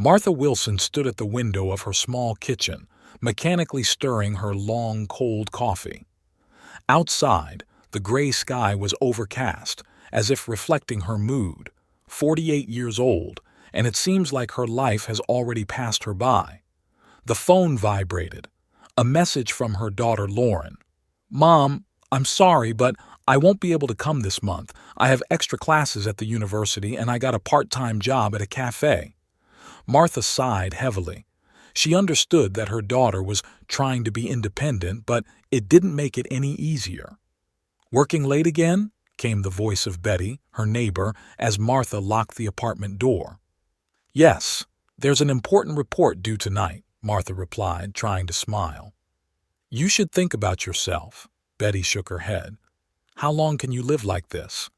Martha Wilson stood at the window of her small kitchen, mechanically stirring her long, cold coffee. Outside, the gray sky was overcast, as if reflecting her mood. 48 years old, and it seems like her life has already passed her by. The phone vibrated. A message from her daughter Lauren. "Mom, I'm sorry, but I won't be able to come this month. I have extra classes at the university and I got a part-time job at a cafe." Martha sighed heavily. She understood that her daughter was trying to be independent, but it didn't make it any easier. "Working late again?" came the voice of Betty, her neighbor, as Martha locked the apartment door. "Yes, there's an important report due tonight," Martha replied, trying to smile. "You should think about yourself." Betty shook her head. "How long can you live like this?"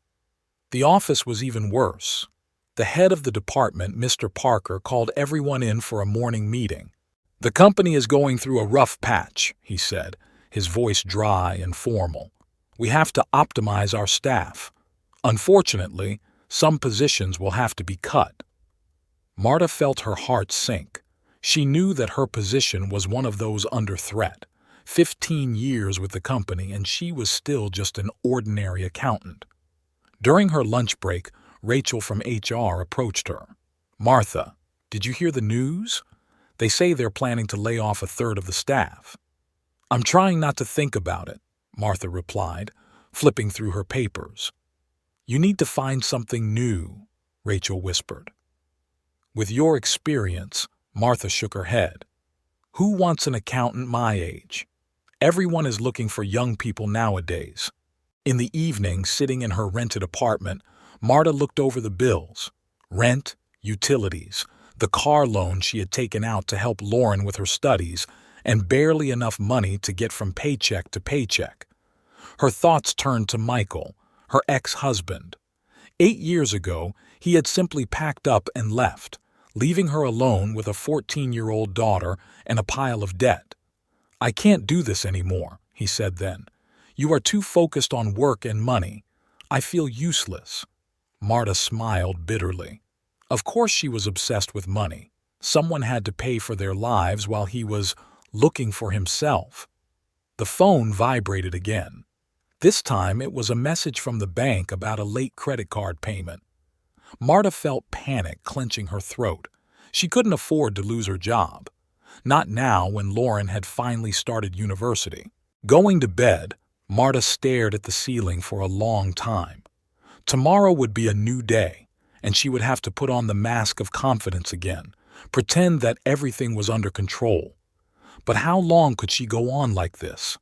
The office was even worse. The head of the department, Mr. Parker, called everyone in for a morning meeting. "The company is going through a rough patch," he said, his voice dry and formal. "We have to optimize our staff. Unfortunately, some positions will have to be cut." Marta felt her heart sink. She knew that her position was one of those under threat. 15 years with the company, and she was still just an ordinary accountant. During her lunch break, Rachel from HR approached her. "Martha, did you hear the news? They say they're planning to lay off a third of the staff." "I'm trying not to think about it," Martha replied, flipping through her papers. "You need to find something new," Rachel whispered. "With your experience," Martha shook her head. "Who wants an accountant my age? Everyone is looking for young people nowadays." In the evening, sitting in her rented apartment, Marta looked over the bills. Rent, utilities, the car loan she had taken out to help Lauren with her studies, and barely enough money to get from paycheck to paycheck. Her thoughts turned to Michael, her ex-husband. 8 years ago, he had simply packed up and left, leaving her alone with a 14-year-old daughter and a pile of debt. "I can't do this anymore," he said then. "You are too focused on work and money. I feel useless." Marta smiled bitterly. Of course she was obsessed with money. Someone had to pay for their lives while he was looking for himself. The phone vibrated again. This time it was a message from the bank about a late credit card payment. Marta felt panic clenching her throat. She couldn't afford to lose her job. Not now, when Lauren had finally started university. Going to bed, Marta stared at the ceiling for a long time. Tomorrow would be a new day, and she would have to put on the mask of confidence again, pretend that everything was under control. But how long could she go on like this?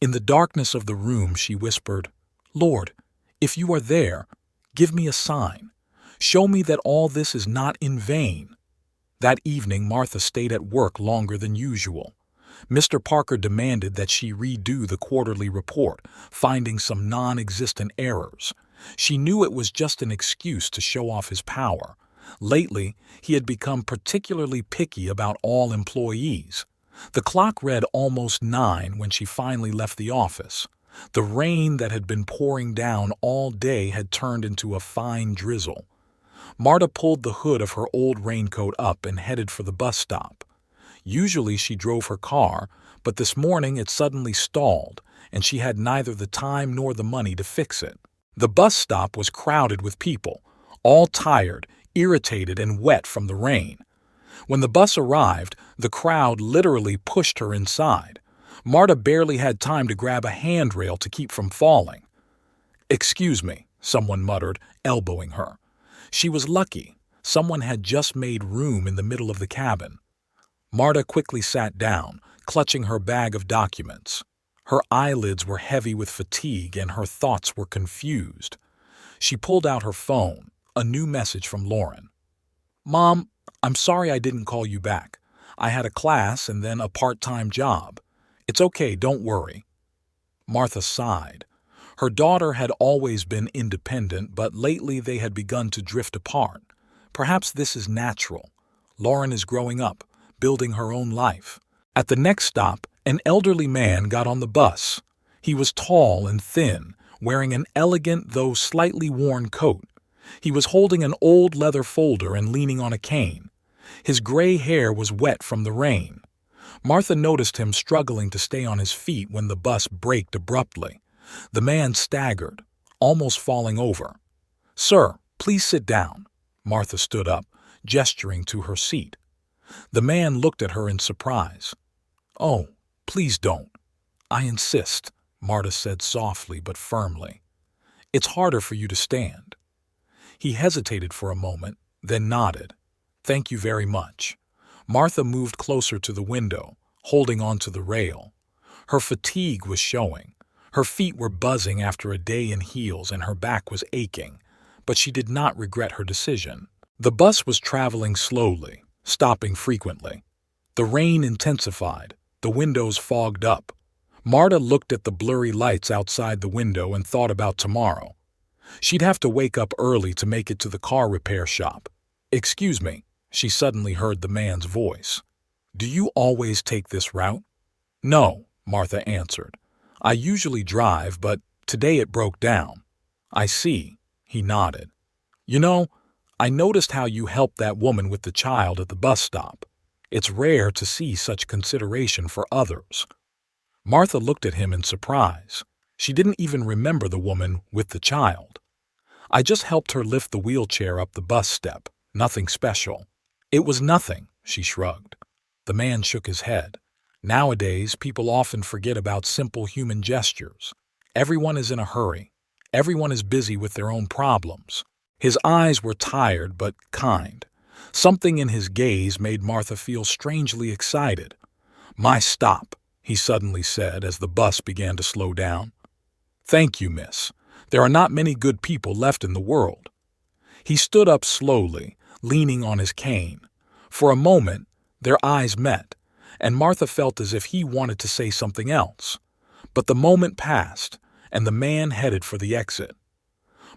In the darkness of the room, she whispered, "Lord, if you are there, give me a sign. Show me that all this is not in vain." That evening, Martha stayed at work longer than usual. Mr. Parker demanded that she redo the quarterly report, finding some non-existent errors. She knew it was just an excuse to show off his power. Lately, he had become particularly picky about all employees. The clock read almost 9 when she finally left the office. The rain that had been pouring down all day had turned into a fine drizzle. Marta pulled the hood of her old raincoat up and headed for the bus stop. Usually she drove her car, but this morning it suddenly stalled, and she had neither the time nor the money to fix it. The bus stop was crowded with people, all tired, irritated, and wet from the rain. When the bus arrived, the crowd literally pushed her inside. Marta barely had time to grab a handrail to keep from falling. "Excuse me," someone muttered, elbowing her. She was lucky. Someone had just made room in the middle of the cabin. Marta quickly sat down, clutching her bag of documents. Her eyelids were heavy with fatigue and her thoughts were confused. She pulled out her phone, a new message from Lauren. "Mom, I'm sorry I didn't call you back. I had a class and then a part-time job. It's okay, don't worry." Martha sighed. Her daughter had always been independent, but lately they had begun to drift apart. Perhaps this is natural. Lauren is growing up, building her own life. At the next stop, an elderly man got on the bus. He was tall and thin, wearing an elegant though slightly worn coat. He was holding an old leather folder and leaning on a cane. His gray hair was wet from the rain. Martha noticed him struggling to stay on his feet when the bus braked abruptly. The man staggered, almost falling over. "Sir, please sit down." Martha stood up, gesturing to her seat. The man looked at her in surprise. "Oh, please don't. I insist," Martha said softly but firmly. "It's harder for you to stand." He hesitated for a moment, then nodded. "Thank you very much." Martha moved closer to the window, holding onto the rail. Her fatigue was showing. Her feet were buzzing after a day in heels and her back was aching, but she did not regret her decision. The bus was traveling slowly, stopping frequently. The rain intensified, the windows fogged up. Marta looked at the blurry lights outside the window and thought about tomorrow. She'd have to wake up early to make it to the car repair shop. "Excuse me," she suddenly heard the man's voice. "Do you always take this route?" "No," Martha answered. "I usually drive, but today it broke down." "I see," he nodded. "You know, I noticed how you helped that woman with the child at the bus stop. It's rare to see such consideration for others." Martha looked at him in surprise. She didn't even remember the woman with the child. "I just helped her lift the wheelchair up the bus step. Nothing special." "It was nothing," she shrugged. The man shook his head. "Nowadays, people often forget about simple human gestures. Everyone is in a hurry. Everyone is busy with their own problems." His eyes were tired but kind. Something in his gaze made Martha feel strangely excited. "My stop," he suddenly said as the bus began to slow down. "Thank you, miss. There are not many good people left in the world." He stood up slowly, leaning on his cane. For a moment, their eyes met, and Martha felt as if he wanted to say something else. But the moment passed, and the man headed for the exit.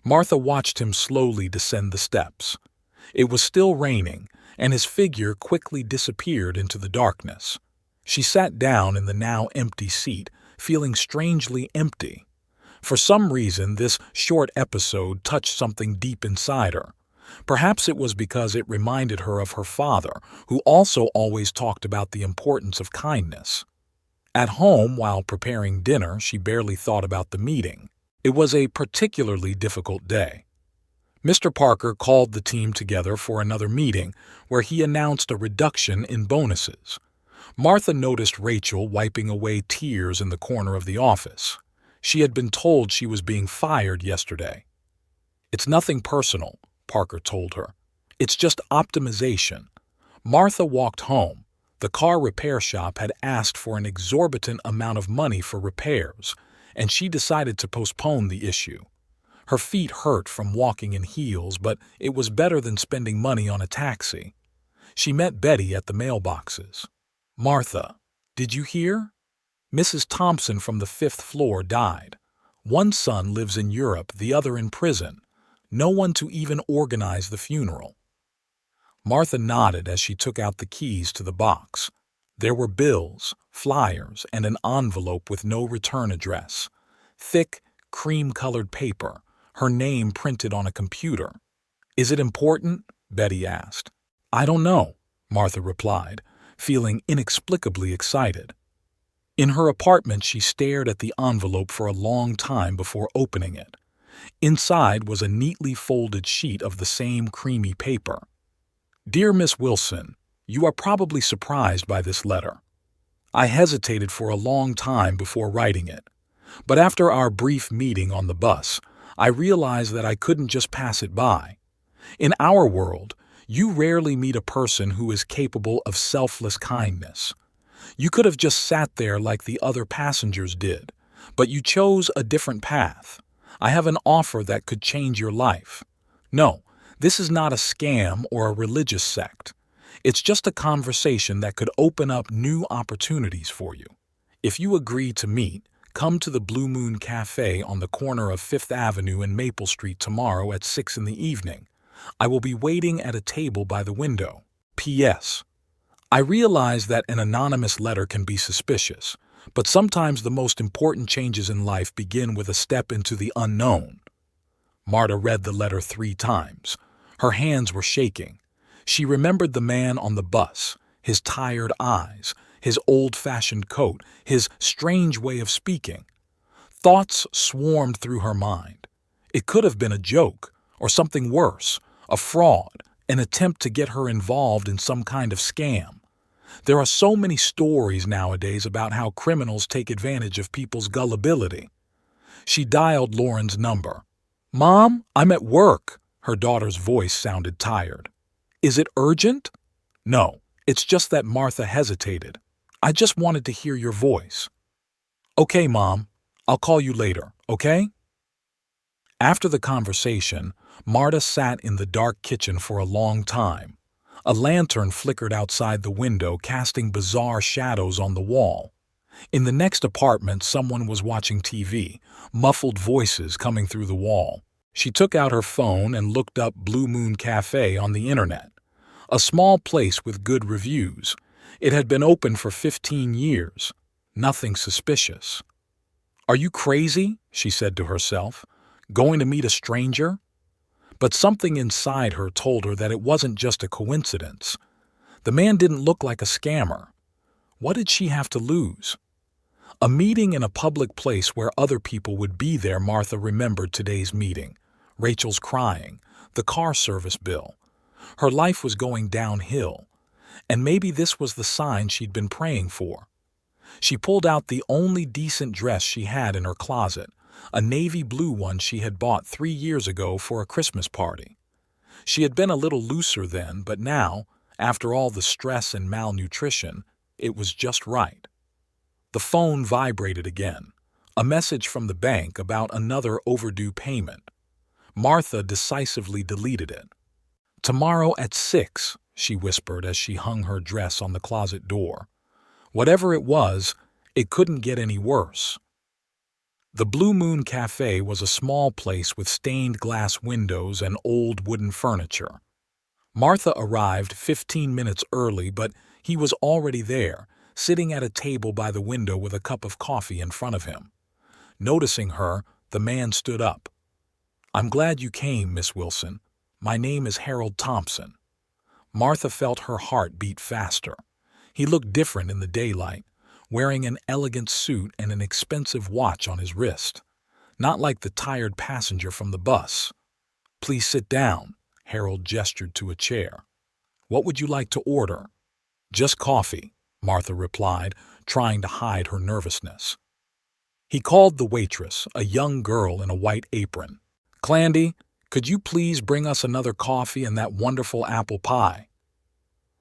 Martha watched him slowly descend the steps. It was still raining, and his figure quickly disappeared into the darkness. She sat down in the now empty seat, feeling strangely empty. For some reason, this short episode touched something deep inside her. Perhaps it was because it reminded her of her father, who also always talked about the importance of kindness. At home, while preparing dinner, she barely thought about the meeting. It was a particularly difficult day. Mr. Parker called the team together for another meeting where he announced a reduction in bonuses. Martha noticed Rachel wiping away tears in the corner of the office. She had been told she was being fired yesterday. "It's nothing personal," Parker told her. "It's just optimization." Martha walked home. The car repair shop had asked for an exorbitant amount of money for repairs, and she decided to postpone the issue. Her feet hurt from walking in heels, but it was better than spending money on a taxi. She met Betty at the mailboxes. "Martha, did you hear? Mrs. Thompson from the 5th floor died. One son lives in Europe, the other in prison. No one to even organize the funeral." Martha nodded as she took out the keys to the box. There were bills, flyers, and an envelope with no return address. Thick, cream-colored paper, her name printed on a computer. "Is it important?" Betty asked. "I don't know," Martha replied, feeling inexplicably excited. In her apartment, she stared at the envelope for a long time before opening it. Inside was a neatly folded sheet of the same creamy paper. "Dear Miss Wilson, you are probably surprised by this letter. I hesitated for a long time before writing it, but after our brief meeting on the bus, I realized that I couldn't just pass it by. In our world, you rarely meet a person who is capable of selfless kindness. You could have just sat there like the other passengers did, but you chose a different path. I have an offer that could change your life. No, this is not a scam or a religious sect. It's just a conversation that could open up new opportunities for you. If you agree to meet, come to the Blue Moon Cafe on the corner of 5th Avenue and Maple Street tomorrow at 6 in the evening. I will be waiting at a table by the window. P.S. I realize that an anonymous letter can be suspicious, but sometimes the most important changes in life begin with a step into the unknown." Marta read the letter 3 times. Her hands were shaking. She remembered the man on the bus, his tired eyes, his old-fashioned coat, his strange way of speaking. Thoughts swarmed through her mind. It could have been a joke, or something worse, a fraud, an attempt to get her involved in some kind of scam. There are so many stories nowadays about how criminals take advantage of people's gullibility. She dialed Lauren's number. "Mom, I'm at work." Her daughter's voice sounded tired. "Is it urgent?" "No, it's just that Martha hesitated. I just wanted to hear your voice." "Okay, Mom. I'll call you later, okay?" After the conversation, Marta sat in the dark kitchen for a long time. A lantern flickered outside the window, casting bizarre shadows on the wall. In the next apartment, someone was watching TV, muffled voices coming through the wall. She took out her phone and looked up Blue Moon Cafe on the internet. A small place with good reviews. It had been open for 15 years. Nothing suspicious. "Are you crazy?" she said to herself. "Going to meet a stranger?" But something inside her told her that it wasn't just a coincidence. The man didn't look like a scammer. What did she have to lose? A meeting in a public place where other people would be there. Martha remembered today's meeting. Rachel's crying, the car service bill. Her life was going downhill, and maybe this was the sign she'd been praying for. She pulled out the only decent dress she had in her closet, a navy blue one she had bought 3 years ago for a Christmas party. She had been a little looser then, but now, after all the stress and malnutrition, it was just right. The phone vibrated again, a message from the bank about another overdue payment. Martha decisively deleted it. "Tomorrow at 6, she whispered as she hung her dress on the closet door. Whatever it was, it couldn't get any worse. The Blue Moon Cafe was a small place with stained glass windows and old wooden furniture. Martha arrived 15 minutes early, but he was already there, sitting at a table by the window with a cup of coffee in front of him. Noticing her, the man stood up. "I'm glad you came, Miss Wilson. My name is Harold Thompson." Martha felt her heart beat faster. He looked different in the daylight, wearing an elegant suit and an expensive watch on his wrist. Not like the tired passenger from the bus. "Please sit down," Harold gestured to a chair. "What would you like to order?" "Just coffee," Martha replied, trying to hide her nervousness. He called the waitress, a young girl in a white apron. "Clandy, could you please bring us another coffee and that wonderful apple pie?"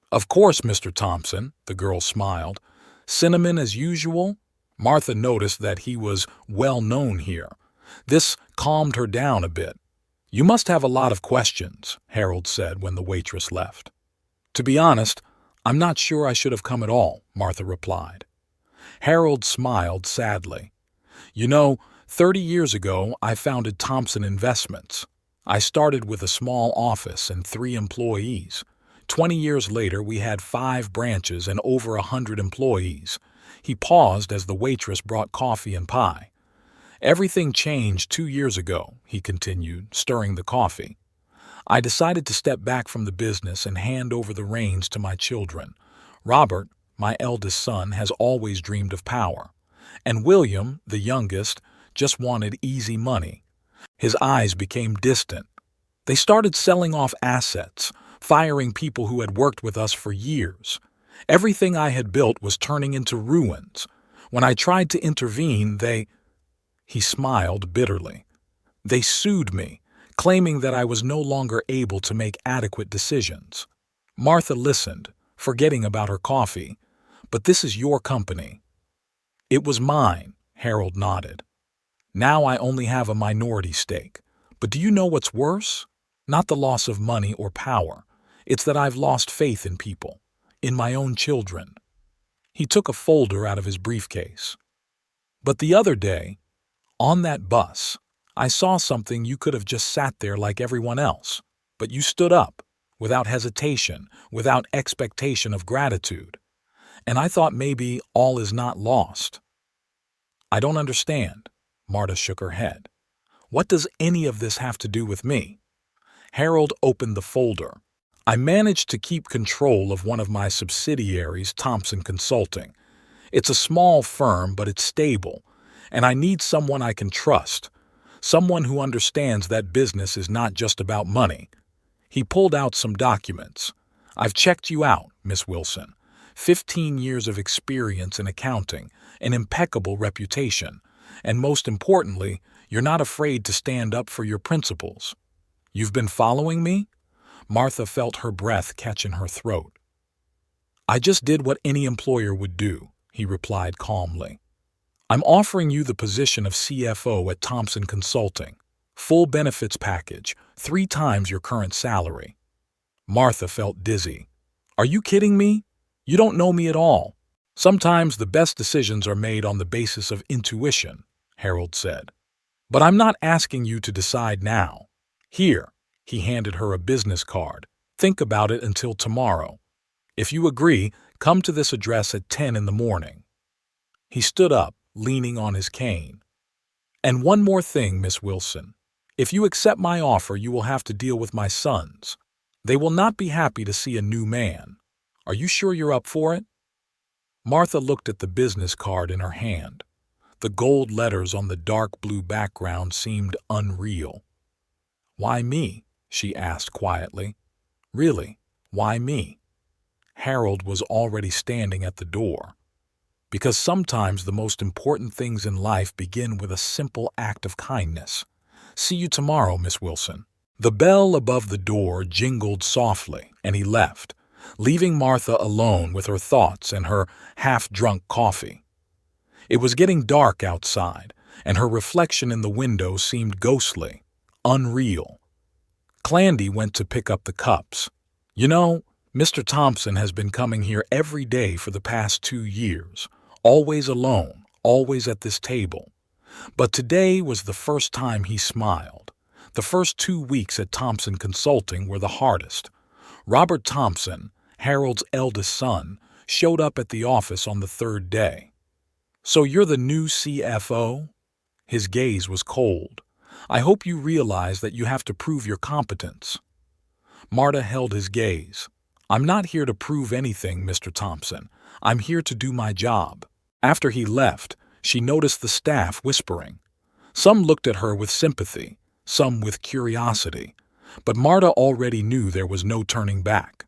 "Of course, Mr. Thompson," the girl smiled. "Cinnamon as usual?" Martha noticed that he was well known here. This calmed her down a bit. "You must have a lot of questions," Harold said when the waitress left. "To be honest, I'm not sure I should have come at all," Martha replied. Harold smiled sadly. "You know, 30 years ago I founded Thompson Investments. I started with a small office and 3 employees. 20 years later, we had 5 branches and over 100 employees." He paused as the waitress brought coffee and pie. "Everything changed 2 years ago," he continued, stirring the coffee. "I decided to step back from the business and hand over the reins to my children. Robert, my eldest son, has always dreamed of power. And William, the youngest, just wanted easy money." His eyes became distant. "They started selling off assets, firing people who had worked with us for years. Everything I had built was turning into ruins. When I tried to intervene, they—" He smiled bitterly. "They sued me, claiming that I was no longer able to make adequate decisions." Martha listened, forgetting about her coffee. "But this is your company." "It was mine," Harold nodded. "Now I only have a minority stake. But do you know what's worse? Not the loss of money or power. It's that I've lost faith in people, in my own children." He took a folder out of his briefcase. "But the other day, on that bus, I saw something. You could have just sat there like everyone else, but you stood up, without hesitation, without expectation of gratitude. And I thought maybe all is not lost." "I don't understand." Marta shook her head. "What does any of this have to do with me?" Harold opened the folder. I managed to keep control of one of my subsidiaries, Thompson Consulting. It's a small firm, but it's stable, and I need someone I can trust, someone who understands that business is not just about money. He pulled out some documents. I've checked you out, Miss Wilson. 15 years of experience in accounting, an impeccable reputation, and most importantly, you're not afraid to stand up for your principles. You've been following me? Martha felt her breath catch in her throat. I just did what any employer would do, he replied calmly. I'm offering you the position of CFO at Thompson Consulting. Full benefits package, 3 times your current salary. Martha felt dizzy. Are you kidding me? You don't know me at all. Sometimes the best decisions are made on the basis of intuition, Harold said. But I'm not asking you to decide now. Here, he handed her a business card. Think about it until tomorrow. If you agree, come to this address at 10 in the morning. He stood up, leaning on his cane. And one more thing, Miss Wilson. If you accept my offer, you will have to deal with my sons. They will not be happy to see a new man. Are you sure you're up for it? Martha looked at the business card in her hand. The gold letters on the dark blue background seemed unreal. Why me? She asked quietly. Really, why me? Harold was already standing at the door. Because sometimes the most important things in life begin with a simple act of kindness. See you tomorrow, Miss Wilson. The bell above the door jingled softly, and he left, leaving Martha alone with her thoughts and her half-drunk coffee. It was getting dark outside, and her reflection in the window seemed ghostly, unreal. Clandy went to pick up the cups. You know, Mr. Thompson has been coming here every day for the past 2 years, always alone, always at this table. But today was the first time he smiled. The first 2 weeks at Thompson Consulting were the hardest. Robert Thompson, Harold's eldest son, showed up at the office on the 3rd day. So you're the new CFO? His gaze was cold. I hope you realize that you have to prove your competence. Martha held his gaze. I'm not here to prove anything, Mr. Thompson. I'm here to do my job. After he left, she noticed the staff whispering. Some looked at her with sympathy, some with curiosity, but Martha already knew there was no turning back.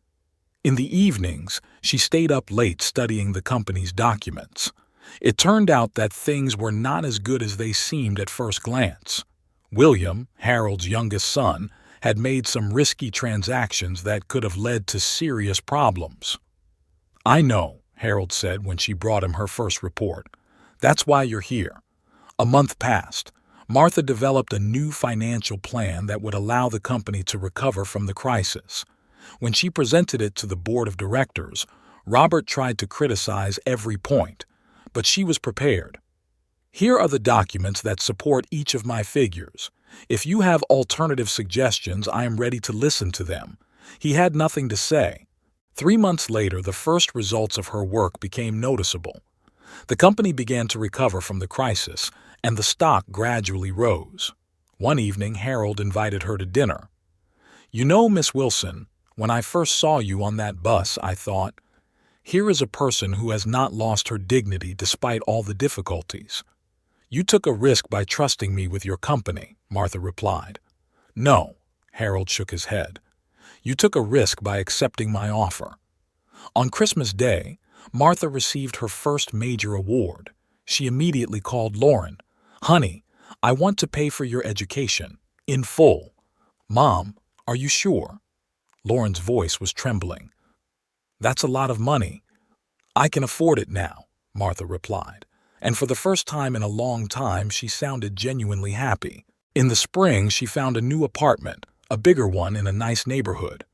In the evenings, she stayed up late studying the company's documents. It turned out that things were not as good as they seemed at first glance. William, Harold's youngest son, had made some risky transactions that could have led to serious problems. I know, Harold said when she brought him her first report. That's why you're here. A month passed. Martha developed a new financial plan that would allow the company to recover from the crisis. When she presented it to the board of directors, Robert tried to criticize every point, but she was prepared. Here are the documents that support each of my figures. If you have alternative suggestions, I am ready to listen to them. He had nothing to say. 3 months later, the first results of her work became noticeable. The company began to recover from the crisis, and the stock gradually rose. One evening, Harold invited her to dinner. You know, Miss Wilson, when I first saw you on that bus, I thought, here is a person who has not lost her dignity despite all the difficulties. You took a risk by trusting me with your company, Martha replied. No, Harold shook his head. You took a risk by accepting my offer. On Christmas Day, Martha received her first major award. She immediately called Lauren. Honey, I want to pay for your education, in full. Mom, are you sure? Lauren's voice was trembling. That's a lot of money. I can afford it now, Martha replied. And for the first time in a long time, she sounded genuinely happy. In the spring, she found a new apartment, a bigger one in a nice neighborhood.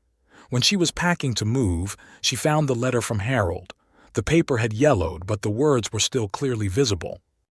When she was packing to move, she found the letter from Harold. The paper had yellowed, but the words were still clearly visible.